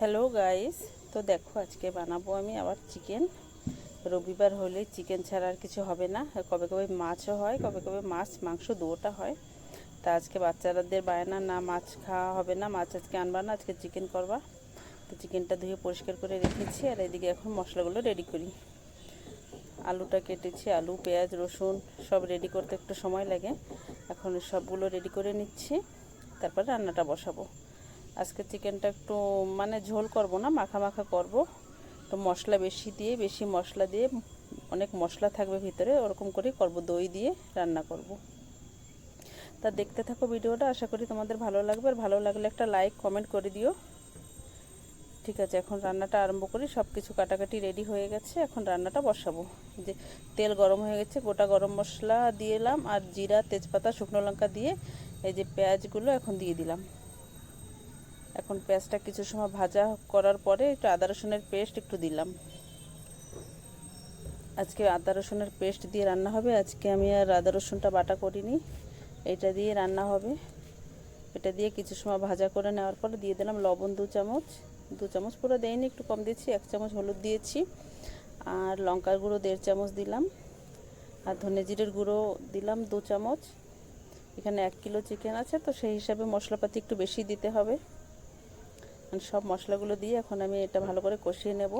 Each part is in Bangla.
হ্যালো গাইস, তো দেখো আজকে বানাবো আমি আবার চিকেন। রবিবার হলে চিকেন ছাড়া আর কিছু হবে না। কবে কবে মাছও হয়, কবে কবে মাছ মাংস দুটোটা হয়। তা আজকে বাচ্চাদের বায়না, না মাছ খাওয়া হবে না, মাছ আজকে আনবা না, আজকে চিকেন করবা। তো চিকেনটা ধুয়ে পরিষ্কার করে রেখেছি, আর এদিকে এখন মশলাগুলো রেডি করি। আলুটা কেটেছি, আলু পেঁয়াজ রসুন সব রেডি করতে একটু সময় লাগে। এখন সবগুলো রেডি করে নিচ্ছি, তারপর রান্নাটা বসাবো। আজকে চিকেনটা একটু ঝোল করব না, মাখা মাখা করব। তো মশলা বেশি মশলা দিয়ে, অনেক মশলা থাকবে ভিতরে, ওরকম করেই করব, দই দিয়ে রান্না করব। তা দেখতে থাকো ভিডিওটা, আশা করি তোমাদের ভালো লাগবে। আর ভালো লাগলে একটা লাইক কমেন্ট করে দিও। ঠিক আছে, এখন রান্নাটা আরম্ভ করি। সব কিছু কাটাকাটি রেডি হয়ে গেছে, এখন রান্নাটা বসাবো। যে তেল গরম হয়ে গেছে, গোটা গরম মশলা দিয়ে এলাম, আর জিরা তেজপাতা শুকনো লঙ্কা দিয়ে এই যে পেঁয়াজগুলো এখন দিয়ে দিলাম। এখন পেঁয়াজটা কিছু সময় ভাজা করার পরে একটু আদা রসুনের পেস্ট একটু দিলাম। আজকে আদা রসুনের পেস্ট দিয়ে রান্না হবে। আজকে আমি আর আদা রসুনটা বাটা করিনি, এটা দিয়ে রান্না হবে। এটা দিয়ে কিছু সময় ভাজা করে নেওয়ার পরে দিয়ে দিলাম লবণ 2 চামচ পুরো দেয়নি, একটু কম দিয়েছি। 1 চামচ হলুদ দিয়েছি, আর লঙ্কার গুঁড়ো 1.5 চামচ দিলাম, আর ধনে জিরের গুঁড়ো দিলাম 2 চামচ। এখানে 1 কিলো চিকেন আছে, তো সেই হিসাবে মশলাপাতি একটু বেশি দিতে হবে। সব মশলাগুলো দিয়ে এখন আমি এটা ভালো করে কষিয়ে নেব।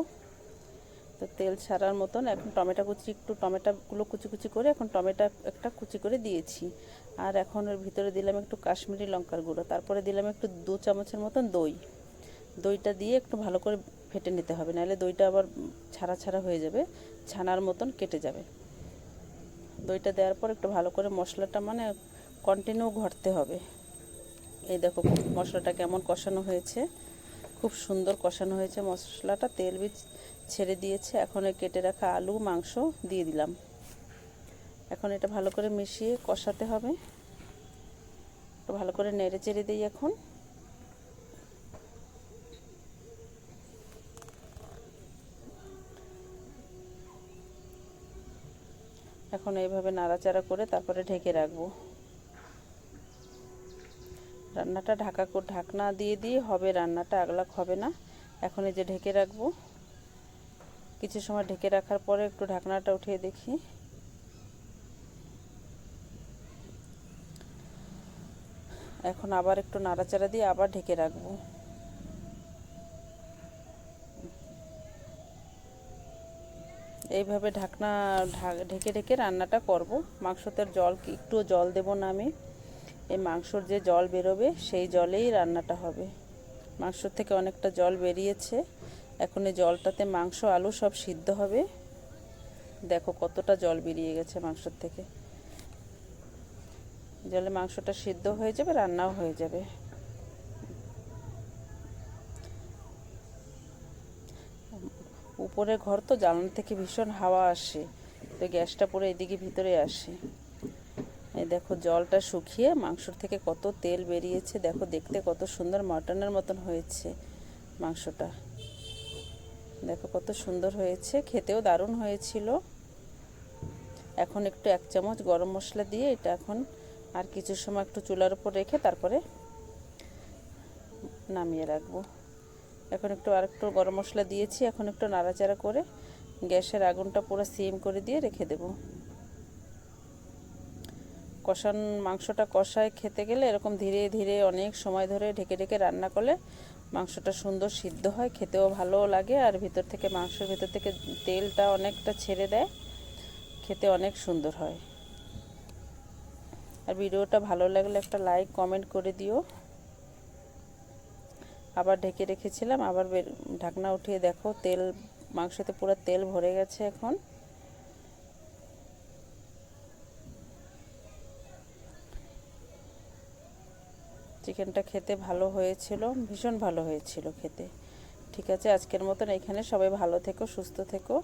তো তেল ছাড়ার মতন এখন টমেটোগুলো কুচি কুচি করে এখন টমেটো একটা কুচি করে দিয়েছি। আর এখন এর ভিতরে দিলাম একটু কাশ্মীরি লঙ্কার গুঁড়ো, তারপরে দিলাম একটু 2 চামচের মতন দইটা দিয়ে একটু ভালো করে ফেটে নিতে হবে, নাহলে দইটা আবার ছাড়া ছাড়া হয়ে যাবে, ছানার মতন কেটে যাবে। দইটা দেওয়ার পর একটু ভালো করে মশলাটা কন্টিনিউ ঘটতে হবে। এই দেখো মশলাটা কেমন কষানো হয়েছে, খুব সুন্দর কষানো হয়েছে মশলাটা, তেল ছেড়ে দিয়েছে। এখন কেটে রাখা আলু মাংস দিয়ে দিলাম। এখন এটা ভালো করে মিশিয়ে কষাতে হবে, একটু ভালো করে নেড়ে চেড়ে দিই। এখন এইভাবে নাড়াচাড়া করে তারপরে ঢেকে রাখবো। রান্নাটা ঢাকনা দিয়ে হবে, রান্নাটা আগলাক হবে না। এখন এই যে ঢেকে রাখবো। কিছু সময় ঢেকে রাখার পরে একটু ঢাকনাটা উঠিয়ে দেখি। এখন আবার একটু নাড়াচাড়া দিয়ে আবার ঢেকে রাখবো। এইভাবে ঢেকে ঢেকে রান্নাটা করব। মাংসতে একটু জল দেব না আমি, এই মাংসর যে জল বেরোবে সেই জলেই রান্নাটা হবে। মাংসর থেকে অনেকটা জল বেরিয়েছে, এখন এই জলটাতে মাংস আলু সব সিদ্ধ হবে। দেখো কতটা জল বেরিয়ে গেছে মাংসর থেকে, জলে মাংসটা সিদ্ধ হয়ে যাবে, রান্নাও হয়ে যাবে। উপরের ঘর তো, জানলা থেকে ভীষণ হাওয়া আসে, তো গ্যাসটা পুরো এদিকে ভিতরে আসে। এই দেখো জলটা শুকিয়ে মাংসর থেকে কত তেল বেরিয়েছে, দেখো দেখতে কত সুন্দর মাটনের মতন হয়েছে মাংসটা। দেখো কত সুন্দর হয়েছে, খেতেও দারুণ হয়েছিল। এখন একটু 1 চামচ গরম মশলা দিয়ে এটা এখন আর কিছু সময় একটু চুলার উপর রেখে তারপরে নামিয়ে রাখবো। এখন আরেকটু গরম মশলা দিয়েছি, এখন একটু নাড়াচাড়া করে গ্যাসের আগুনটা পুরো সিম করে দিয়ে রেখে দেব। মাংসটা কষায় খেতে গেলে এরকম ধীরে ধীরে অনেক সময় ধরে ঢেকে ঢেকে রান্না করলে মাংসটা সুন্দর সিদ্ধ হয়, খেতেও ভালো লাগে। আর মাংসের ভিতর থেকে তেলটা অনেকটা ছেড়ে দেয়, খেতে অনেক সুন্দর হয়। আর ভিডিওটা ভালো লাগলে একটা লাইক কমেন্ট করে দিও। আবার ঢেকে রেখেছিলাম, আবার ঢাকনা উঠিয়ে দেখো মাংসতে পুরো তেল ভরে গেছে। এখন চিকেনটা খেতে ভালো হয়েছিল, ভীষণ ভালো হয়েছিল খেতে। ঠিক আছে, আজকের মতন এখানে, সবাই ভালো থেকো, সুস্থ থেকো।